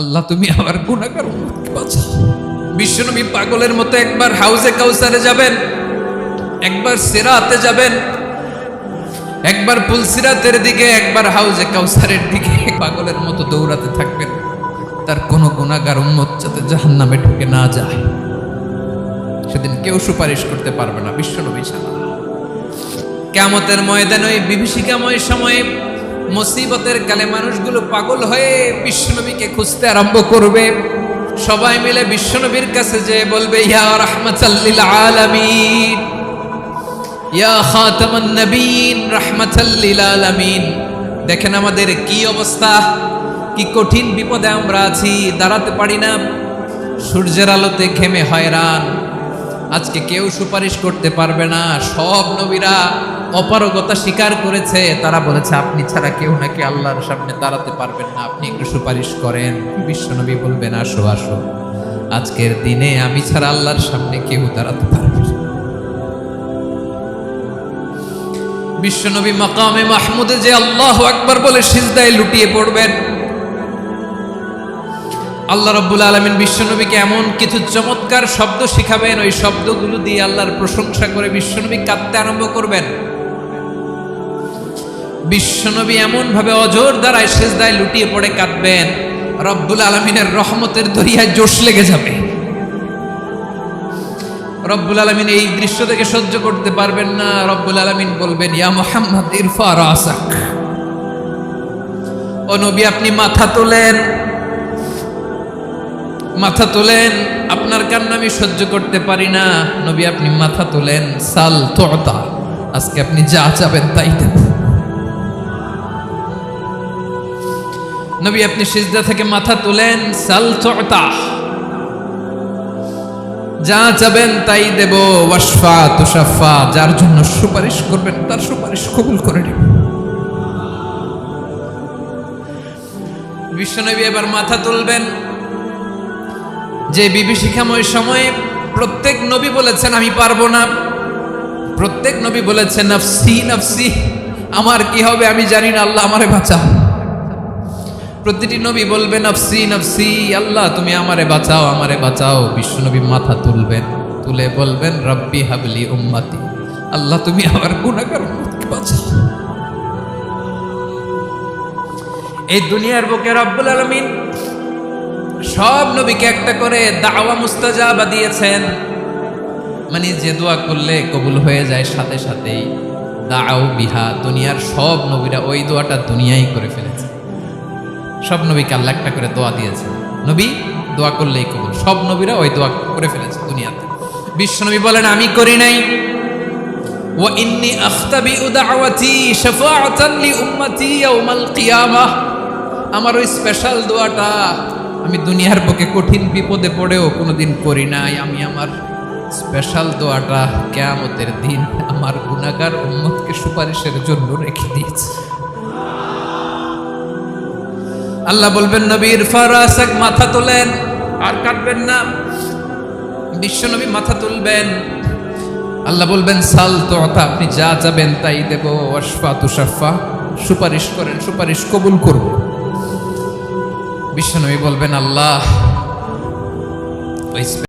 আল্লাহ তুমি আমার গুনাহগার উম্মতকে বাঁচাও। বিশ্বনবী পাগলের মতো একবার হাউজে কাউসারে যাবেন, একবার সিরাতে যাবেন, একবার পুলসিরাতের দিকে, একবার হাউজে কাউসারের দিকে পাগলের মতো দৌড়াতে থাকবেন। তার কোনো গুনাহগার উম্মত যাতে জাহান্নামে ঢুকে না যায়, সেদিন কেউ সুপারিশ করতে পারবে না বিশ্বনবী ছাড়া। কিয়ামতের ময়দানে ওই বিভীষিকাময় সময়ে মুসিবতের কালে মানুষগুলো পাগল হয়ে বিশ্বনবীকে খুঁজতে আরম্ভ করবে। সবাই মিলে বিশ্বনবীর কাছে যেয়ে বলবে, ইয়া রাহমাতাল লিল আলামিন, ইয়া খাতামান নবীন, রাহমাতাল লিল আলামিন। দেখেন আমাদের কি অবস্থা, কি কঠিন বিপদে আমরা আছি, দাঁড়াতে পারি না, সূর্যের আলোতে ঘেমে হয়রান। আজকে কেউ সুপারিশ করতে পারবে না। সব নবীরা অপারগতা স্বীকার করেছে, তারা বলেছে আপনি ছাড়া কেউ নাকি আল্লাহর সামনে দাঁড়াতে পারবেন না, আপনি একটু সুপারিশ করেন। বিশ্বনবী বলবেন, আসো আসো, আজকের দিনে আমি ছাড়া আল্লাহর সামনে কেউ দাঁড়াতে পারবে না। বিশ্বনবী মাকামে মাহমুদে যে আল্লাহু আকবার বলে সিজদায় লুটিয়ে পড়বেন। আল্লাহ রাব্বুল আলামিন বিশ্বনবীকে এমন কিছু চমৎকার শব্দ শিখাবেন, ওই শব্দগুলো দিয়ে আল্লাহর প্রশংসা করে বিশ্বনবী কাঁদতে আরম্ভ করবেন। বিশ্বনবী এমন ভাবে অজর দ্বারায় সিজদায় লুটিয়ে পড়ে কাঁদবেন, রব্বুল আলামিনের রহমতের দরিয়ায় জোশ লেগে যাবে। রব্বুল আলামিন এই দৃশ্য থেকে সহ্য করতে পারবেন না। রব্বুল আলামিন বলবেন, ইয়া মুহাম্মদ ইরফা রাসাক, ও নবী আপনি মাথা তোলেন, মাথা তোলেন, আপনার কান্না আমি সহ্য করতে পারি না। নবী আপনি মাথা তোলেন, সাল তুতা, আজকে আপনি যা চাবেন তাই দেব। নবী আপনি সিজদা থেকে মাথা তোলেন, সাল তুতা, যা চাবেন তাই দেব। ওয়াশফা তুশাফা, যার জন্য সুপারিশ করবেন তার সুপারিশ কবুল করে নেব। বিশ্বনবী এবার মাথা তুলবেন। যে বিভীষিকাময় সময়ে প্রত্যেক নবী বলেছেন আমি পারবো না, প্রত্যেক নবী বলেছেন নফসি নফসি, আমার কি হবে আমি জানি না, আল্লাহ আমারে বাঁচাও। প্রতিটি নবী বলবে নফসি নফসি, আল্লাহ তুমি আমারে বাঁচাও, আমারে বাঁচাও। বিশ্বনবী মাথা তুলবেন, তুলে বলবেন রব্বি হাবলি উম্মতি, আল্লাহ তুমি আমার গুনাহগার উম্মতকে বাঁচাও। এই দুনিয়ার বুকে রব্বুল আলামিন সব নবীকে একটা করে দাওয়া মুস্তাজাবা দিয়েছেন, মানে যে দোয়া করলে কবুল হয়ে যায় সাথে সাথেই। দাও বিহা, দুনিয়ার সব নবীরা ওই দোয়াটা দুনিয়ায় করে ফেলেছে। সব নবীকে আল্লাহ একটা করে দোয়া দিয়েছেন, নবী দোয়া করলেই কবুল। সব নবীরা ওই দোয়া করে ফেলেছে দুনিয়াতে। বিশ্বনবী বলেন আমি করি নাই। ওয়া ইন্নী আখতাবিউ দাওয়াতি শাফাআতান লি উম্মতি ইয়াউমাল কিয়ামাহ, আমার ওই স্পেশাল দোয়াটা আমি দুনিয়ার বুকে কঠিন বিপদে পড়েও কোনোদিন করি নাই। আমি আমার স্পেশাল দোয়াটা কিয়ামতের দিন আমার গুনাহগার উম্মতকে সুপারিশের জন্য রেখে দিয়েছি। আল্লাহ বলবেন নবী ইরফা রাসাক, মাথা তোলেন, আর কাটবেন না। বিশ্বনবী মাথা তুলবেন, আল্লাহ বলবেন সাল তুতা, আপনি যা চাবেন তাই দেব। ওয়াশফা তুশাফা, সুপারিশ করেন, সুপারিশ কবুল করব। বিশ্বনবী বলবেন আল্লাহ ওই